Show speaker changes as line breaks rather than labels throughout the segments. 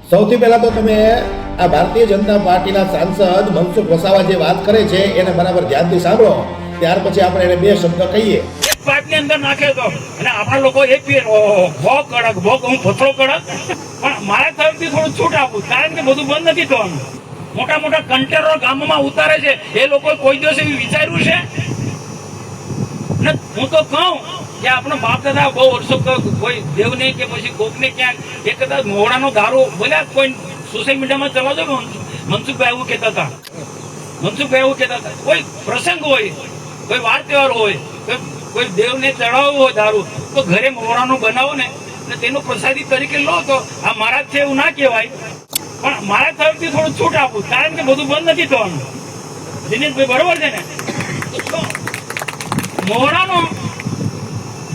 સૌથી પહેલા તો તમે આ ભારતીય જનતા પાર્ટીના સાંસદ મનસુખ વસાવા જે વાત કરે છે એને બરાબર ધ્યાનથી સાંભળો, ત્યાર પછી આપણે એને બે શબ્દ કહીએ.
પાટની અંદર નાખે તો અને આપણા લોકો એક ભો કડક ભો હું પથરો કડક, પણ મારા તરફથી થોડું છૂટ આપું, કારણ કે બધું બંધ નથી થવાનું. મોટા મોટા કન્ટેનરો ગામમાં ઉતારે છે, એ લોકો કોઈ દિવસ એવું વિચાર્યું છે? ને હું તો કહું કે આપણો બાપ દાદા બહુ વર્ષો કોઈ દેવને કે પછી કોકને ક્યાંક એક કદાચ મોવડાનો દારૂ બોલ્યા, કોઈ સોશિયલ મીડિયામાં ચલાવજો, મનસુખભાઈ એવું કહેતા હતા. કોઈ પ્રસંગ હોય, કોઈ વાર તહેવાર હોય, કોઈ દેવને ચડાવવું હોય દારૂ, તો ઘરે મોવડાનો બનાવો ને તેનો પ્રસાદી તરીકે લો, તો આ મારા છે એવું ના કહેવાય. પણ મારા તરફથી થોડું છૂટ આપું, કારણ કે બધું બંધ નથી થવાનું. દિનેશભાઈ બરોબર છે ને? મોવડાનો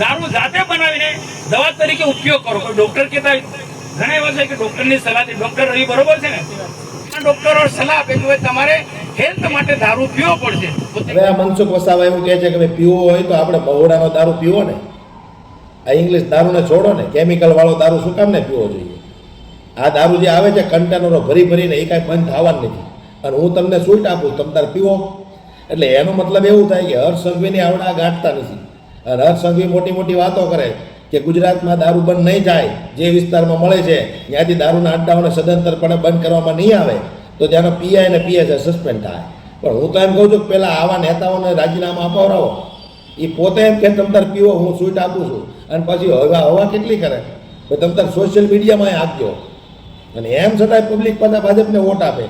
દારૂ જાતે બનાવીને દવા તરીકે ઉપયોગ કરો. કોઈ ડોક્ટર કહેતા ઘણા એવા છે કે ડોક્ટરની સલાહથી, ડોક્ટર રહી બરોબર છે ને, ડોક્ટરો સલાહ આપે કે તમારે હેલ્થ માટે દારૂ પીવો પડશે.
હવે આ મનસુખ વસાવા એવું કહે છે કે ભાઈ પીવો હોય તો આપણે મહુડાનો દારૂ પીવો ને, આ ઇંગ્લિશ દારૂને છોડો ને, કેમિકલ વાળો દારૂ શું કામ ને પીવો જોઈએ? આ દારૂ જે આવે છે કન્ટેનરો ભરી ભરીને, એ કાંઈ બંધ થવાનું નથી, અને હું તમને છૂટ આપું, તમે તાર પીવો. એટલે એનો મતલબ એવું થાય કે હર્ષ સંઘવીની આવડા ગાંઠતા નથી, અને હર્ષ સંઘવી મોટી મોટી વાતો કરે કે ગુજરાતમાં દારૂ બંધ નહીં થાય, જે વિસ્તારમાં મળે છે ત્યાંથી દારૂના અડ્ડાઓને સદંતરપણે બંધ કરવામાં નહીં આવે તો ત્યાંનો પીઆઈ અને પીએસઆઈ સસ્પેન્ડ થાય. પણ હું તો એમ કહું છું કે પહેલાં આવા નેતાઓને રાજીનામા અપાવરાવો, એ પોતે એમ કે તમ તાર પીવો, હું છૂટ આપું છું, અને પછી હવા કેટલી કરે તો તમ તાર સોશિયલ મીડિયામાં આપજો, અને એમ છતાંય પબ્લિક પાછા ભાજપને વોટ આપે.